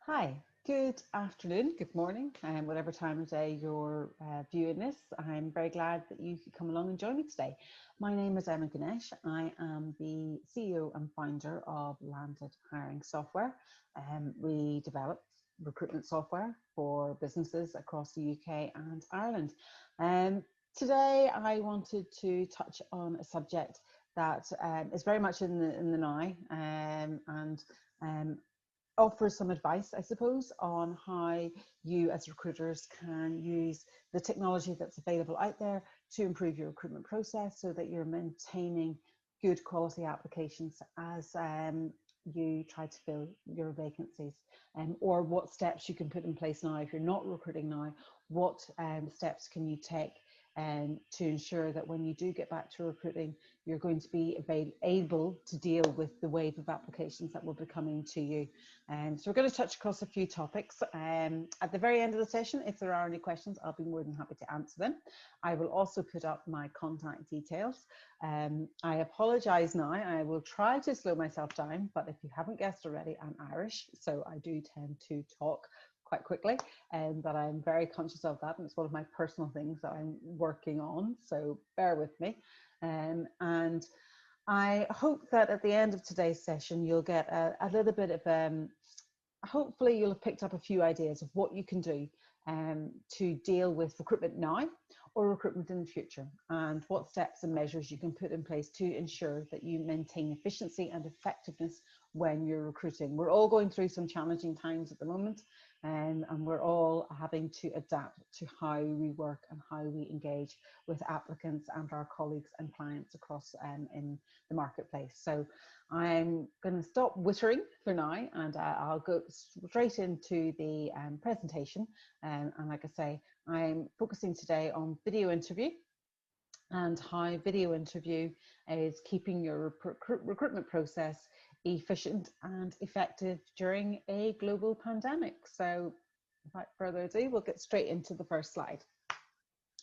Hi, good afternoon, good morning, and whatever time of day you're viewing this. I'm very glad that you could come along and join me today. My name is Emma Ganesh. I am the CEO and founder of Landed Hiring Software. We develop recruitment software for businesses across the UK and Ireland. Um, Today, I wanted to touch on a subject that is very much in the now, and um, offer some advice, I suppose, on how you as recruiters can use the technology that's available out there to improve your recruitment process so that you're maintaining good quality applications as you try to fill your vacancies, or what steps you can put in place now if you're not recruiting now. What steps can you take to ensure that when you do get back to recruiting, you're going to be able to deal with the wave of applications that will be coming to you. So we're going to touch across a few topics. At the very end of the session, if there are any questions, I'll be more than happy to answer them. I will also put up my contact details. I apologise now. I will try to slow myself down, but if you haven't guessed already, I'm Irish, so I do tend to talk quite quickly, but I'm very conscious of that, and it's one of my personal things that I'm working on, so bear with me. And I hope that at the end of today's session, you'll get a little bit of, hopefully you'll have picked up a few ideas of what you can do to deal with recruitment now or recruitment in the future, and what steps and measures you can put in place to ensure that you maintain efficiency and effectiveness when you're recruiting. We're all going through some challenging times at the moment, and we're all having to adapt to how we work and how we engage with applicants and our colleagues and clients across in the marketplace. So I'm going to stop wittering for now, and I'll go straight into the presentation. And like I say, I'm focusing today on video interview and how video interview is keeping your recruitment process efficient and effective during a global pandemic. So without further ado, we'll get straight into the first slide.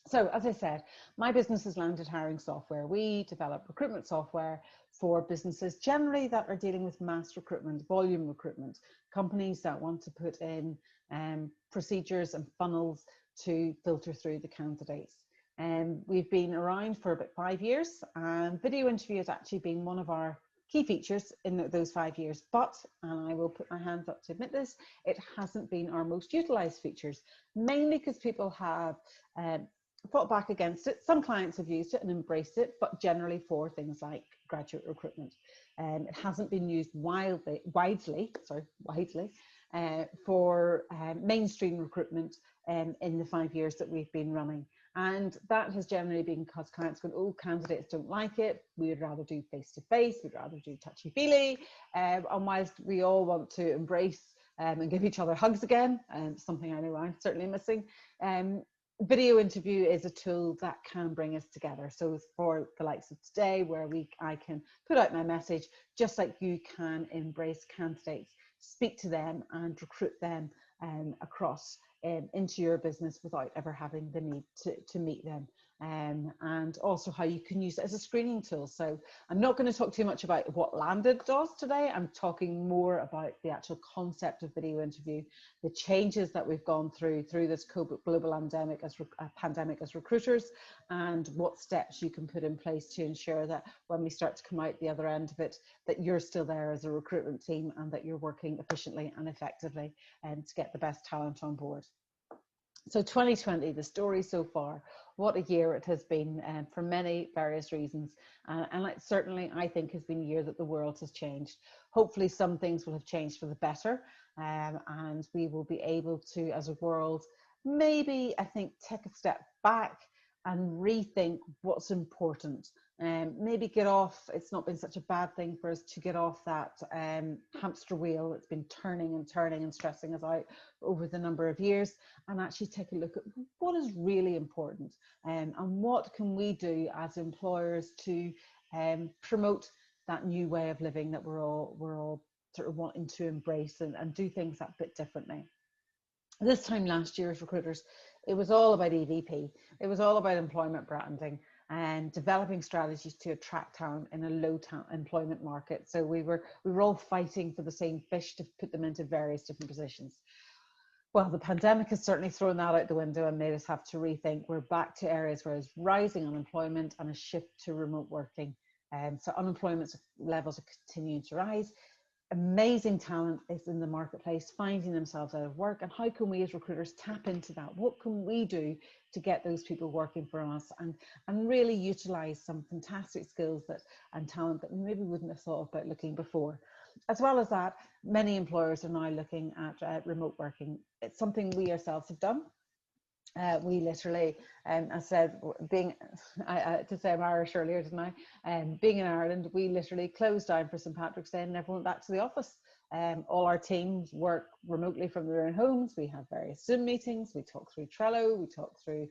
So as I said, my business is Landed Hiring Software. We develop recruitment software for businesses generally that are dealing with mass recruitment, volume recruitment, companies that want to put in procedures and funnels to filter through the candidates. We've been around for about 5 years, and video interview has actually been one of our key features in those 5 years, but, and I will put my hands up to admit this, it hasn't been our most utilized features, mainly because people have fought back against it. Some clients have used it and embraced it, but generally for things like graduate recruitment. It hasn't been used widely for mainstream recruitment in the 5 years that we've been running. And that has generally been because clients go, oh, candidates don't like it. We'd rather do face-to-face. We'd rather do touchy-feely. And whilst we all want to embrace and give each other hugs again, something I know I'm certainly missing, video interview is a tool that can bring us together. So for the likes of today, where I can put out my message, just like you can embrace candidates, speak to them and recruit them across into your business without ever having the need to meet them. And also how you can use it as a screening tool. So I'm not going to talk too much about what Landed does today. I'm talking more about the actual concept of video interview, the changes that we've gone through this global pandemic as recruiters, and what steps you can put in place to ensure that when we start to come out the other end of it, that you're still there as a recruitment team and that you're working efficiently and effectively to get the best talent on board. So 2020, the story so far, what a year it has been for many various reasons. And it certainly, I think, has been a year that the world has changed. Hopefully some things will have changed for the better, and we will be able to, as a world, maybe, I think, take a step back and rethink what's important. Maybe get off, it's not been such a bad thing for us to get off that hamster wheel that's been turning and turning and stressing us out over the number of years, and actually take a look at what is really important, and what can we do as employers to promote that new way of living that we're all sort of wanting to embrace and do things that bit differently. This time last year as recruiters, it was all about EVP. It was all about employment branding. and developing strategies to attract talent in a low employment market. So we were all fighting for the same fish to put them into various different positions. Well, the pandemic has certainly thrown that out the window and made us have to rethink. We're back to areas where there's rising unemployment and a shift to remote working. So unemployment levels are continuing to rise. Amazing talent is in the marketplace, finding themselves out of work. And how can we as recruiters tap into that? What can we do to get those people working for us and really utilize some fantastic skills and talent that we maybe wouldn't have thought about looking before? As well as that, many employers are now looking at remote working. It's something we ourselves have done. We literally, I said, to say I'm Irish earlier, didn't I? Being in Ireland, we literally closed down for St. Patrick's Day and never went back to the office. All our teams work remotely from their own homes. We have various Zoom meetings. We talk through Trello. We talk through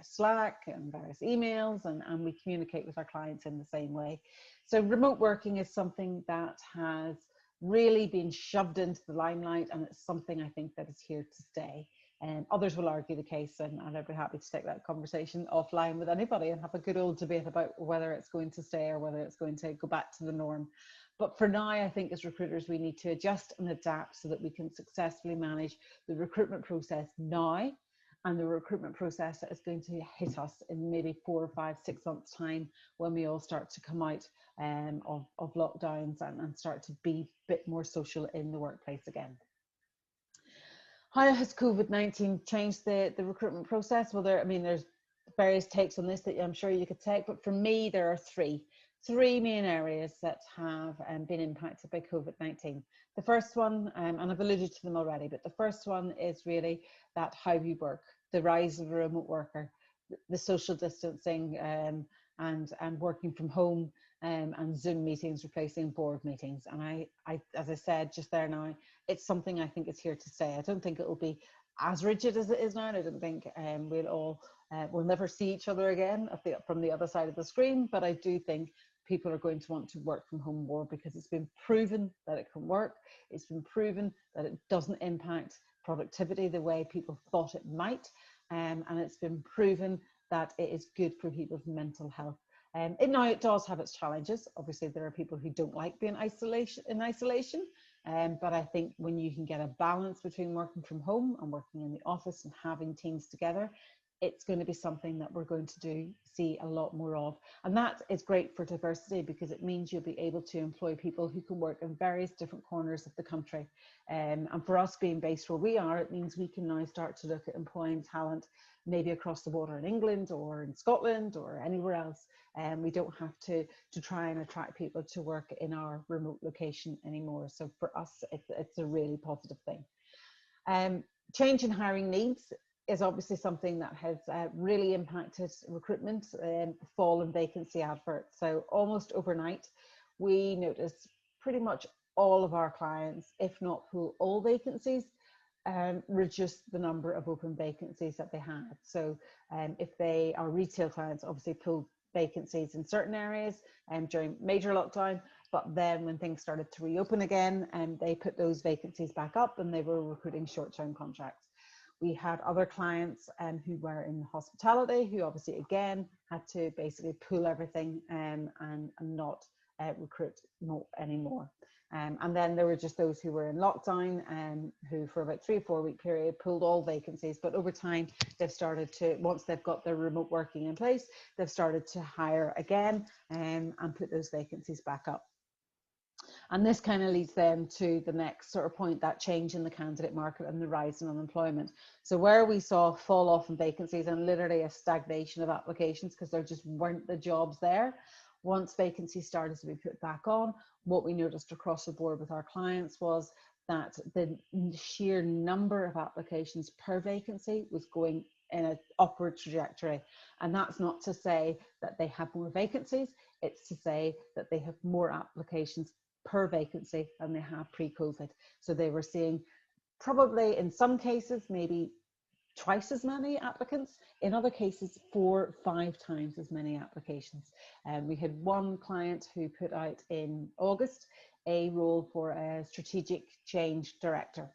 Slack and various emails, and we communicate with our clients in the same way. So remote working is something that has really been shoved into the limelight, and it's something I think that is here to stay. And others will argue the case, and I'd be happy to take that conversation offline with anybody and have a good old debate about whether it's going to stay or whether it's going to go back to the norm. But for now, I think as recruiters, we need to adjust and adapt so that we can successfully manage the recruitment process now and the recruitment process that is going to hit us in maybe 4 or 5, 6 months' time when we all start to come out of lockdowns and start to be a bit more social in the workplace again. How has COVID-19 changed the recruitment process? Well, there's various takes on this that I'm sure you could take, but for me, there are three main areas that have been impacted by COVID-19. The first one, and I've alluded to them already, but the first one is really that how we work, the rise of the remote worker, the social distancing, and working from home, and Zoom meetings replacing board meetings. And I, as I said just there now, it's something I think is here to stay. I don't think it will be as rigid as it is now. I don't think we'll never see each other again from the other side of the screen, but I do think people are going to want to work from home more because it's been proven that it can work. It's been proven that it doesn't impact productivity the way people thought it might. And it's been proven that it is good for people's mental health. It does have its challenges. Obviously, there are people who don't like being in isolation. But I think when you can get a balance between working from home and working in the office and having teams together, it's going to be something that we're going to see a lot more of. And that is great for diversity because it means you'll be able to employ people who can work in various different corners of the country. And for us being based where we are, it means we can now start to look at employing talent maybe across the border in England or in Scotland or anywhere else. And we don't have to try and attract people to work in our remote location anymore. So for us, it's a really positive thing. Change in hiring needs is obviously something that has really impacted recruitment, fall in vacancy adverts. So almost overnight, we noticed pretty much all of our clients, if not pull all vacancies, reduce the number of open vacancies that they had. So if they are retail clients, obviously pulled vacancies in certain areas during major lockdown, but then when things started to reopen again, they put those vacancies back up and they were recruiting short-term contracts. We had other clients who were in hospitality, who obviously again had to basically pull everything and not recruit anymore. And then there were just those who were in lockdown and who for about 3 or 4 week period pulled all vacancies. But over time, they've started to, once they've got their remote working in place, they've started to hire again and put those vacancies back up. And this kind of leads then to the next sort of point, that change in the candidate market and the rise in unemployment. So where we saw fall off in vacancies and literally a stagnation of applications because there just weren't the jobs there, once vacancies started to be put back on, what we noticed across the board with our clients was that the sheer number of applications per vacancy was going in an upward trajectory. And that's not to say that they have more vacancies, it's to say that they have more applications per vacancy than they have pre-COVID. So they were seeing probably in some cases maybe twice as many applicants, in other cases 4 or 5 times as many applications. And we had one client who put out in August a role for a strategic change director.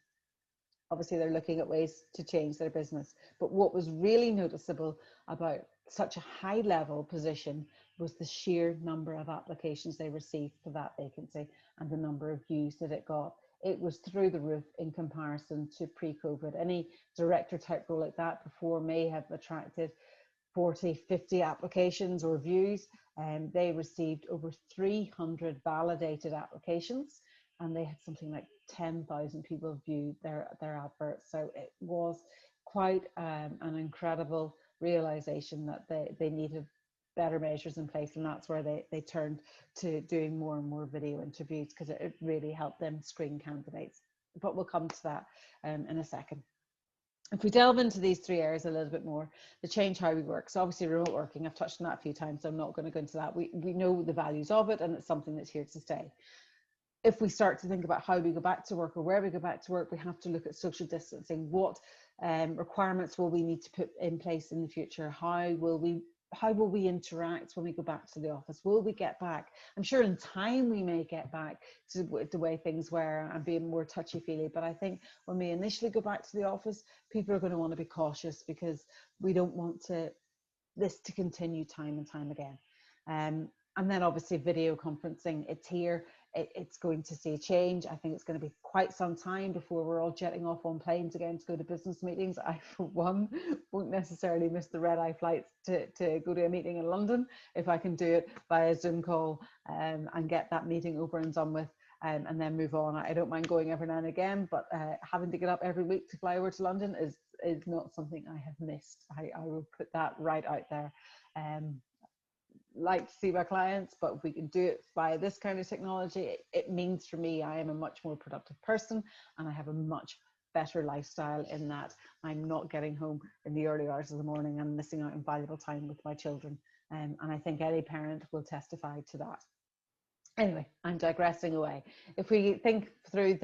Obviously they're looking at ways to change their business, but what was really noticeable about such a high level position was the sheer number of applications they received for that vacancy and the number of views that it got. It was through the roof in comparison to pre-COVID. Any director type role like that before may have attracted 40, 50 applications or views, and they received over 300 validated applications, and they had something like 10,000 people view their advert. So it was quite an incredible realization that they needed better measures in place, and that's where they turned to doing more and more video interviews, because it really helped them screen candidates. But we'll come to that in a second. If we delve into these three areas a little bit more, the change how we work. So obviously remote working, I've touched on that a few times, so I'm not going to go into that. We know the values of it, and it's something that's here to stay. If we start to think about how we go back to work or where we go back to work, we have to look at social distancing. What requirements will we need to put in place in the future? How will we interact when we go back to the office? Will we get back? I'm sure in time we may get back to the way things were and being more touchy-feely, but I think when we initially go back to the office, people are going to want to be cautious, because we don't want this to continue time and time again. And then obviously video conferencing, it's here. It's going to see a change. I think it's going to be quite some time before we're all jetting off on planes again to go to business meetings. I, for one, won't necessarily miss the red-eye flights to go to a meeting in London if I can do it via Zoom call and get that meeting over and done with, and then move on. I don't mind going every now and again, but having to get up every week to fly over to London is not something I have missed. I will put that right out there. Like to see my clients, but if we can do it via this kind of technology, it means for me I am a much more productive person, and I have a much better lifestyle in that I'm not getting home in the early hours of the morning and missing out on valuable time with my children, and I think any parent will testify to that. Anyway, I'm digressing away. If we think through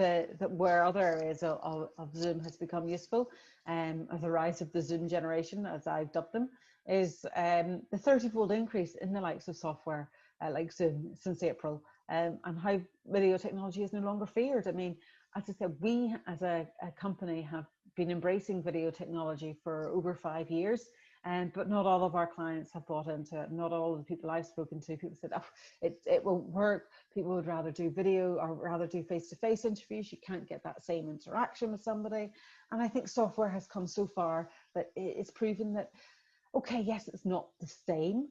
where other areas of Zoom has become useful, of the rise of the Zoom generation, as I've dubbed them, is the 30-fold increase in the likes of software like Zoom since April, and how video technology is no longer feared. I mean, as I said, we as a company have been embracing video technology for over 5 years. But not all of our clients have bought into it. Not all of the people I've spoken to, people said, oh, it won't work. People would rather do video or rather do face-to-face interviews. You can't get that same interaction with somebody. And I think software has come so far that it's proven that, okay, yes, it's not the same,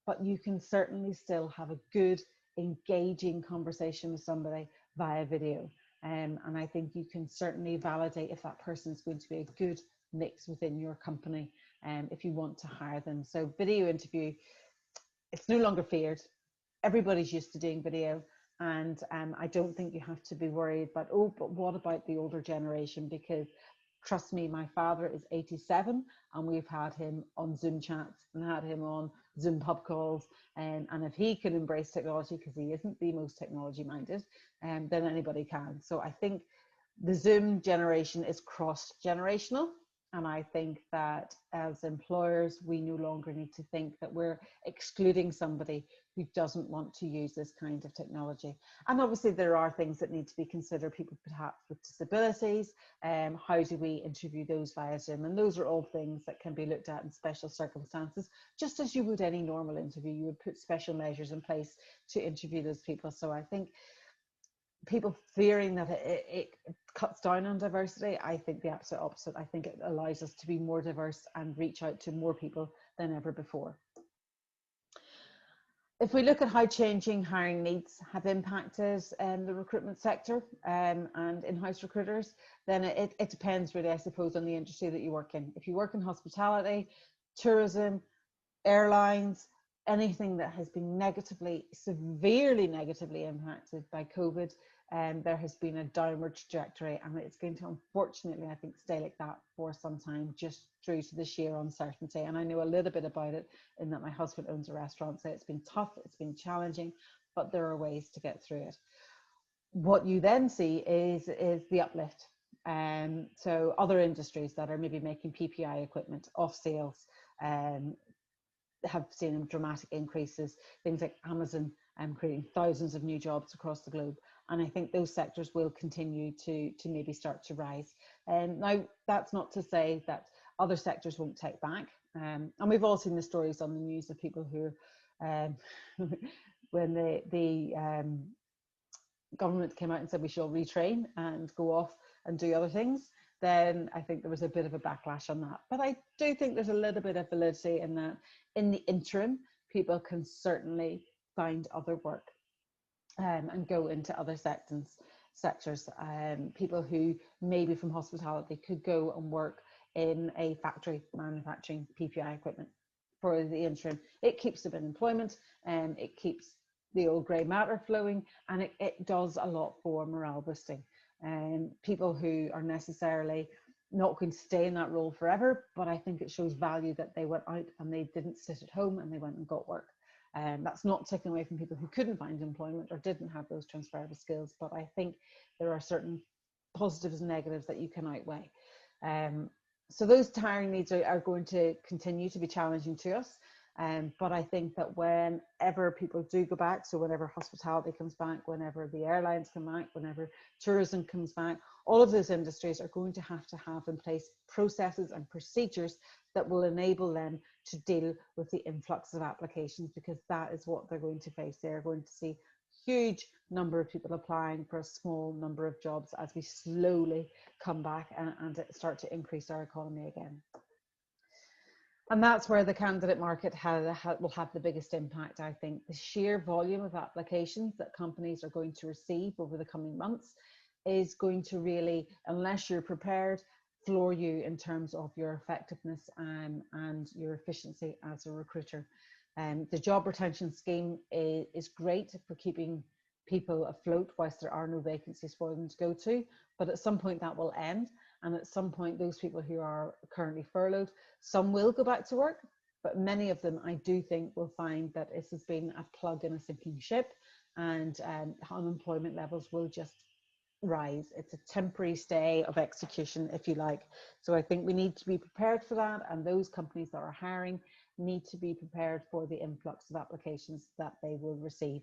but you can certainly still have a good, engaging conversation with somebody via video. And I think you can certainly validate if that person is going to be a good mix within your company, if you want to hire them. So video interview, it's no longer feared. Everybody's used to doing video, and I don't think you have to be worried about, oh, but what about the older generation? Because trust me, my father is 87, and we've had him on Zoom chats and had him on Zoom pub calls, and if he can embrace technology, because he isn't the most technology minded, then anybody can. So I think the Zoom generation is cross-generational. And I think that as employers, we no longer need to think that we're excluding somebody who doesn't want to use this kind of technology. And obviously there are things that need to be considered, people perhaps with disabilities, how do we interview those via Zoom? And those are all things that can be looked at in special circumstances, just as you would any normal interview. You would put special measures in place to interview those people. So I think people fearing that it cuts down on diversity, I think the absolute opposite. I think it allows us to be more diverse and reach out to more people than ever before. If we look at how changing hiring needs have impacted the recruitment sector and in-house recruiters, then it depends really, I suppose, on the industry that you work in. If you work in hospitality, tourism, airlines, anything that has been severely negatively impacted by COVID, there has been a downward trajectory, and it's going to, unfortunately, I think, stay like that for some time, just through to the sheer uncertainty. And I know a little bit about it in that my husband owns a restaurant, so it's been tough, it's been challenging, but there are ways to get through it. What you then see is the uplift. So other industries that are maybe making PPI equipment off sales have seen dramatic increases. Things like Amazon creating thousands of new jobs across the globe. And I think those sectors will continue to maybe start to rise. Now, that's not to say that other sectors won't take back. And we've all seen the stories on the news of people who, um, when the government came out and said we shall retrain and go off and do other things, then I think there was a bit of a backlash on that. But I do think there's a little bit of validity in that. In the interim, people can certainly find other work and go into other sectors. People who maybe from hospitality could go and work in a factory manufacturing PPI equipment for the interim. It keeps them in employment, and it keeps the old grey matter flowing, and it does a lot for morale boosting. People who are necessarily not going to stay in that role forever, but I think it shows value that they went out and they didn't sit at home and they went and got work. That's not taken away from people who couldn't find employment or didn't have those transferable skills, but I think there are certain positives and negatives that you can outweigh. So those hiring needs are going to continue to be challenging to us. But I think that whenever people do go back, so whenever hospitality comes back, whenever the airlines come back, whenever tourism comes back, all of those industries are going to have in place processes and procedures that will enable them to deal with the influx of applications, because that is what they're going to face. They're going to see huge number of people applying for a small number of jobs as we slowly come back and start to increase our economy again. And that's where the candidate market will have the biggest impact, I think. The sheer volume of applications that companies are going to receive over the coming months is going to really, unless you're prepared, floor you in terms of your effectiveness and your efficiency as a recruiter. The job retention scheme is great for keeping people afloat whilst there are no vacancies for them to go to, but at some point that will end, and at some point those people who are currently furloughed, some will go back to work, but many of them I do think will find that this has been a plug in a sinking ship, and unemployment levels will just rise. It's a temporary stay of execution, if you like. So I think we need to be prepared for that, and those companies that are hiring need to be prepared for the influx of applications that they will receive.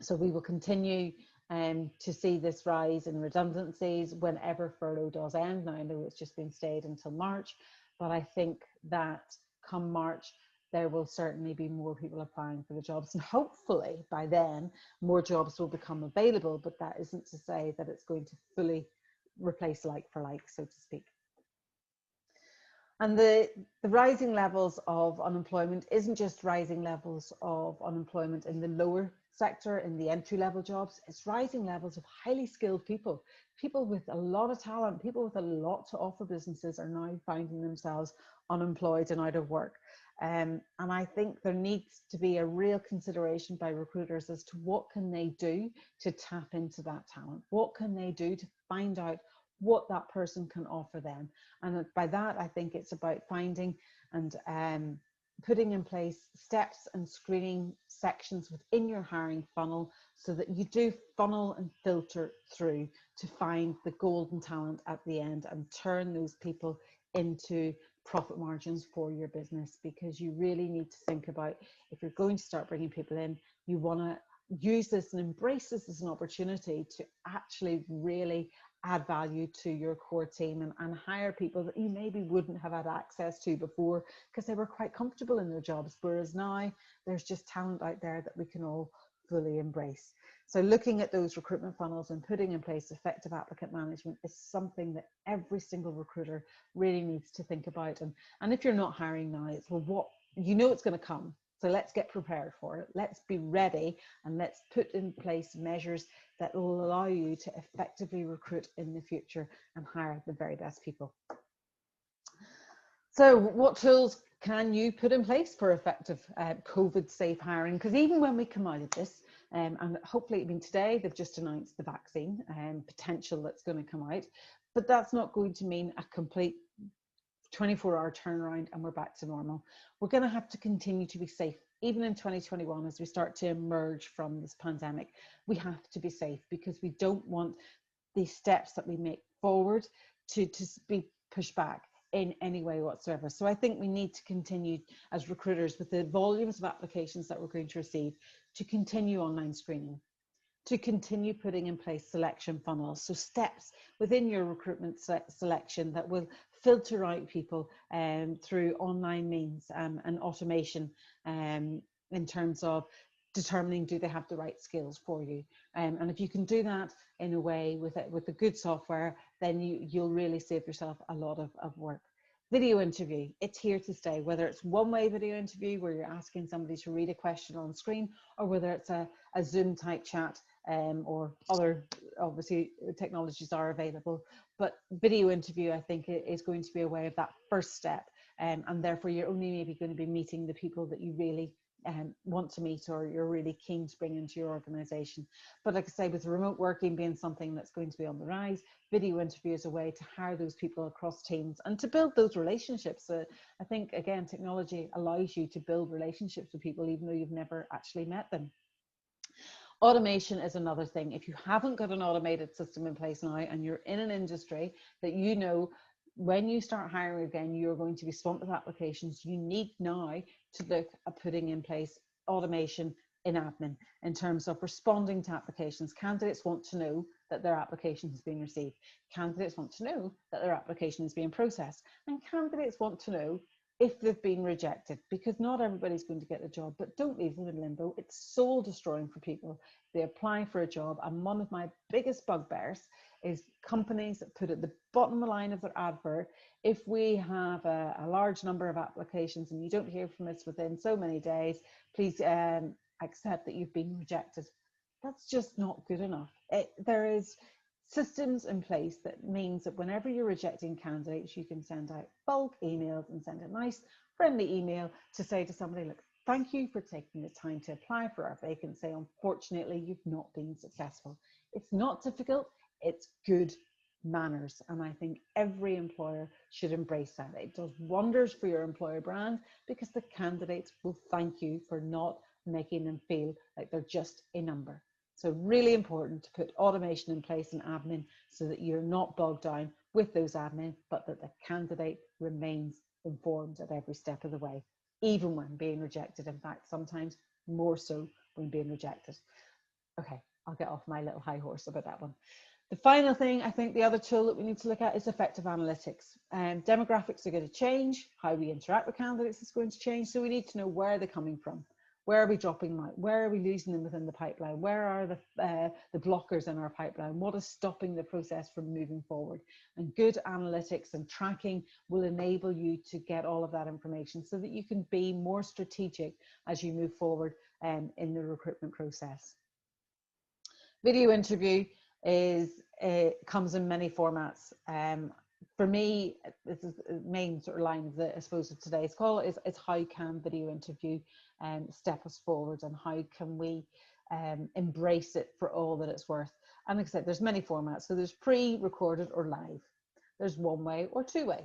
So we will continue to see this rise in redundancies whenever furlough does end. Now I know it's just been stayed until March, but I think that come March, there will certainly be more people applying for the jobs, and hopefully by then more jobs will become available, but that isn't to say that it's going to fully replace like for like, so to speak. And the rising levels of unemployment isn't just rising levels of unemployment in the lower sector, in the entry-level jobs. It's rising levels of highly skilled people. People with a lot of talent, people with a lot to offer businesses are now finding themselves unemployed and out of work. And I think there needs to be a real consideration by recruiters as to what can they do to tap into that talent? What can they do to find out what that person can offer them? And by that, I think it's about finding and putting in place steps and screening sections within your hiring funnel so that you do funnel and filter through to find the golden talent at the end and turn those people into profit margins for your business. Because you really need to think about, if you're going to start bringing people in, you want to use this and embrace this as an opportunity to actually really add value to your core team and hire people that you maybe wouldn't have had access to before because they were quite comfortable in their jobs, whereas now there's just talent out there that we can all fully embrace. So looking at those recruitment funnels and putting in place effective applicant management is something that every single recruiter really needs to think about. And if you're not hiring now, it's, well, what, you know it's going to come. So let's get prepared for it. Let's be ready, and let's put in place measures that will allow you to effectively recruit in the future and hire the very best people. So what tools can you put in place for effective COVID-safe hiring? Because even when we come out of this, and hopefully, I mean, today they've just announced the vaccine potential that's going to come out, but that's not going to mean a complete 24-hour turnaround and we're back to normal. We're going to have to continue to be safe, even in 2021, as we start to emerge from this pandemic. We have to be safe because we don't want these steps that we make forward to be pushed back in any way whatsoever. So I think we need to continue as recruiters, with the volumes of applications that we're going to receive, to continue online screening, to continue putting in place selection funnels. So steps within your recruitment selection that will filter out people through online means and automation in terms of determining do they have the right skills for you. And if you can do that in a way with a good software, then you'll really save yourself a lot of work. Video interview, it's here to stay, whether it's one-way video interview where you're asking somebody to read a question on screen, or whether it's a Zoom type chat, or other, obviously, technologies are available. But video interview, I think, is going to be a way of that first step, and therefore you're only maybe going to be meeting the people that you really want to meet, or you're really keen to bring into your organization. But like I say, with remote working being something that's going to be on the rise, video interview is a way to hire those people across teams and to build those relationships. I think, again, technology allows you to build relationships with people even though you've never actually met them. Automation is another thing. If you haven't got an automated system in place now, and you're in an industry that you know when you start hiring again, you're going to be swamped with applications, you need now to look at putting in place automation in admin in terms of responding to applications. Candidates want to know that their application has been received. Candidates want to know that their application is being processed. And candidates want to know if they've been rejected, because not everybody's going to get the job. But don't leave them in limbo. It's soul destroying for people. They apply for a job, and one of my biggest bugbears is companies that put at the bottom line of their advert, if we have a large number of applications and you don't hear from us within so many days, please accept that you've been rejected. That's just not good enough. There is systems in place that means that whenever you're rejecting candidates, you can send out bulk emails and send a nice friendly email to say to somebody, look, thank you for taking the time to apply for our vacancy. Unfortunately, you've not been successful. It's not difficult, it's good manners. And I think every employer should embrace that. It does wonders for your employer brand, because the candidates will thank you for not making them feel like they're just a number. So really important to put automation in place in admin so that you're not bogged down with those admin, but that the candidate remains informed at every step of the way, even when being rejected. In fact, sometimes more so when being rejected. Okay, I'll get off my little high horse about that one. The final thing, I think the other tool that we need to look at is effective analytics. Demographics are going to change, how we interact with candidates is going to change, so we need to know where they're coming from. Where are we dropping them out? Where are we losing them within the pipeline? Where are the blockers in our pipeline? What is stopping the process from moving forward? And good analytics and tracking will enable you to get all of that information so that you can be more strategic as you move forward in the recruitment process. Video interview comes in many formats. For me, this is the main sort of line of I suppose, of today's call is how can video interview step us forward, and how can we embrace it for all that it's worth. And like I said, there's many formats. So there's pre-recorded or live. There's one-way or two-way.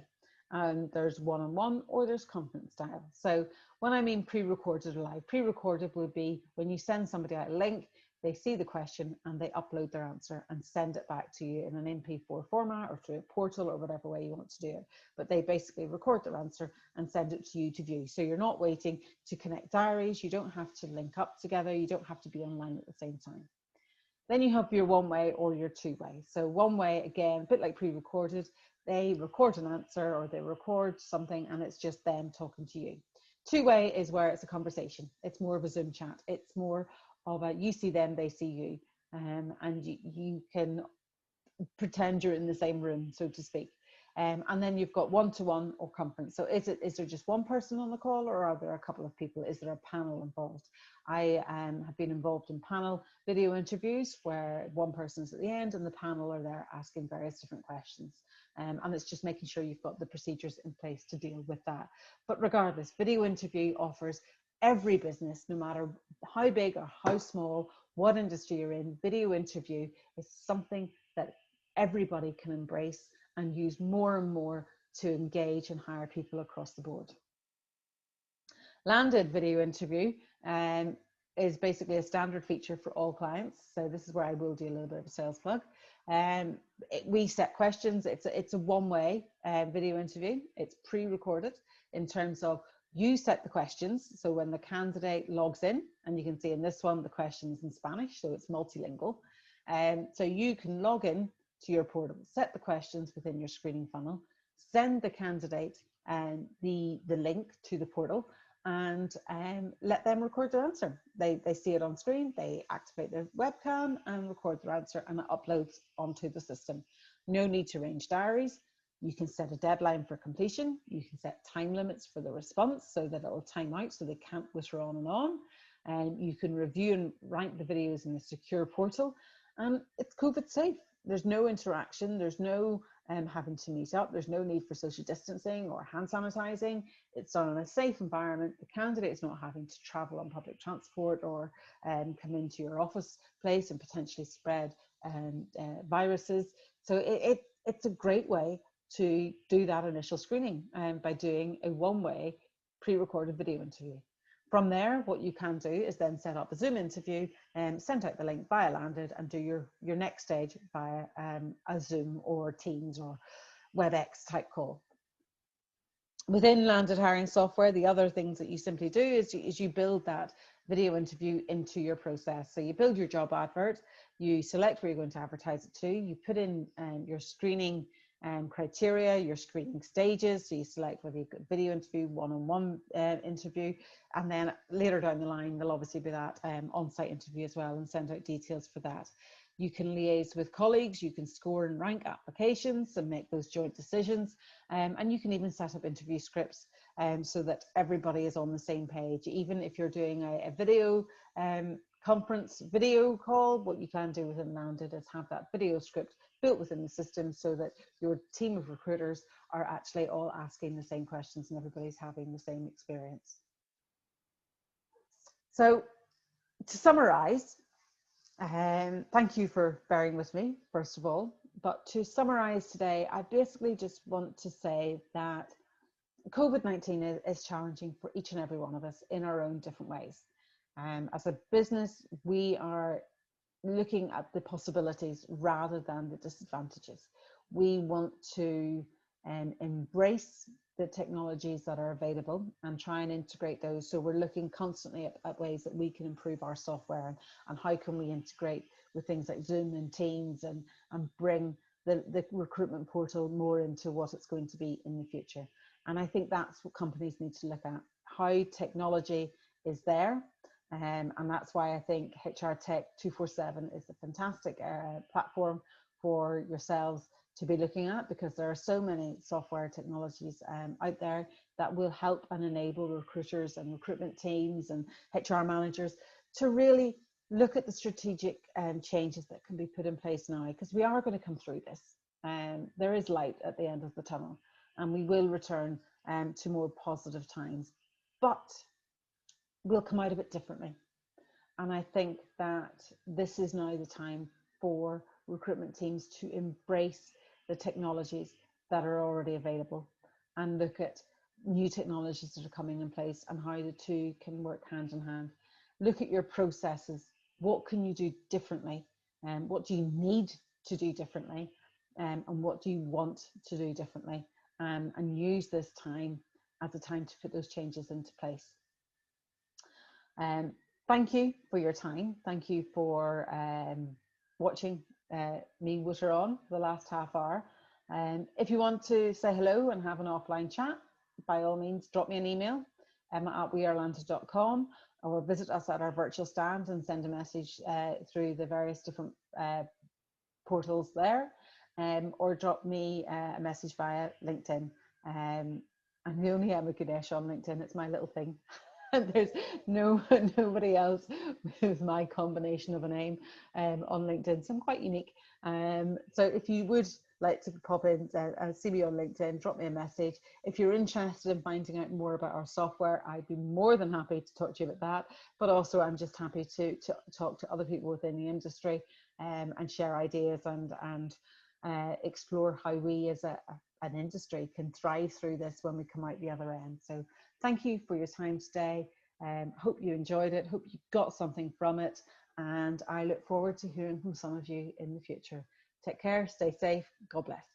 And there's one-on-one, or there's conference style. So when I mean pre-recorded or live, pre-recorded would be when you send somebody out a link, they see the question and they upload their answer and send it back to you in an MP4 format or through a portal or whatever way you want to do it. But they basically record their answer and send it to you to view. So you're not waiting to connect diaries. You don't have to link up together. You don't have to be online at the same time. Then you have your one-way or your two-way. So one-way, again, a bit like pre-recorded, they record an answer or they record something and it's just them talking to you. Two-way is where it's a conversation. It's more of a Zoom chat. It's more of a you see them, they see you, and you can pretend you're in the same room, so to speak. And then you've got one-to-one or conference. So is there just one person on the call, or are there a couple of people? Is there a panel involved? I have been involved in panel video interviews where one person is at the end and the panel are there asking various different questions. And it's just making sure you've got the procedures in place to deal with that. But regardless, video interview offers every business, no matter how big or how small, what industry you're in, video interview is something that everybody can embrace and use more and more to engage and hire people across the board. Landed video interview is basically a standard feature for all clients. So this is where I will do a little bit of a sales plug. We set questions. It's a one-way video interview. It's pre-recorded in terms of you set the questions. So when the candidate logs in, and you can see in this one, the question is in Spanish, so it's multilingual. So you can log in to your portal, set the questions within your screening funnel, send the candidate the link to the portal, and let them record their answer. They see it on screen, they activate their webcam and record their answer, and it uploads onto the system. No need to arrange diaries. You can set a deadline for completion. You can set time limits for the response so that it'll time out so they can't witter on and on. And you can review and rank the videos in a secure portal. And it's COVID safe. There's no interaction. There's no having to meet up. There's no need for social distancing or hand sanitizing. It's done in a safe environment. The candidate is not having to travel on public transport or come into your office place and potentially spread viruses. So it's a great way to do that initial screening by doing a one-way pre-recorded video interview. From there, what you can do is then set up a Zoom interview and send out the link via Landed and do your next stage via a Zoom or Teams or WebEx type call. Within Landed Hiring software, the other things that you simply do is you build that video interview into your process. So you build your job advert, you select where you're going to advertise it to, you put in your screening criteria, your screening stages. So you select whether you've got video interview, one-on-one interview, and then later down the line, there'll obviously be that on-site interview as well, and send out details for that. You can liaise with colleagues, you can score and rank applications and make those joint decisions, and you can even set up interview scripts so that everybody is on the same page. Even if you're doing a video conference video call, what you can do within Landed is have that video script built within the system so that your team of recruiters are actually all asking the same questions and everybody's having the same experience. So to summarize, thank you for bearing with me, first of all. But to summarize today, I basically just want to say that COVID-19 is challenging for each and every one of us in our own different ways. As a business, we are looking at the possibilities rather than the disadvantages. We want to embrace the technologies that are available and try and integrate those. So we're looking constantly at ways that we can improve our software and how can we integrate with things like Zoom and Teams and bring the recruitment portal more into what it's going to be in the future. And I think that's what companies need to look at, how technology is there. And that's why I think HR Tech 247 is a fantastic platform for yourselves to be looking at, because there are so many software technologies out there that will help and enable recruiters and recruitment teams and HR managers to really look at the strategic changes that can be put in place now, because we are going to come through this. There is light at the end of the tunnel, and we will return to more positive times, but we'll come out of it differently. And I think that this is now the time for recruitment teams to embrace the technologies that are already available and look at new technologies that are coming in place and how the two can work hand in hand. Look at your processes. What can you do differently? What do you need to do differently? And what do you want to do differently? And use this time as a time to put those changes into place. Thank you for your time. Thank you for watching me witter on for the last half hour. If you want to say hello and have an offline chat, by all means, drop me an email, emma@wearelanded.com, or visit us at our virtual stand and send a message through the various different portals there, or drop me a message via LinkedIn. I'm the only Emma Ganesh on LinkedIn. It's my little thing. There's nobody else with my combination of a name on LinkedIn, so I'm quite unique. So if you would like to pop in and see me on LinkedIn, drop me a message. If you're interested in finding out more about our software, I'd be more than happy to talk to you about that. But also, I'm just happy to talk to other people within the industry and share ideas and explore how we as an industry can thrive through this when we come out the other end. So thank you for your time today. Hope you enjoyed it. Hope you got something from it. And I look forward to hearing from some of you in the future. Take care, stay safe, God bless.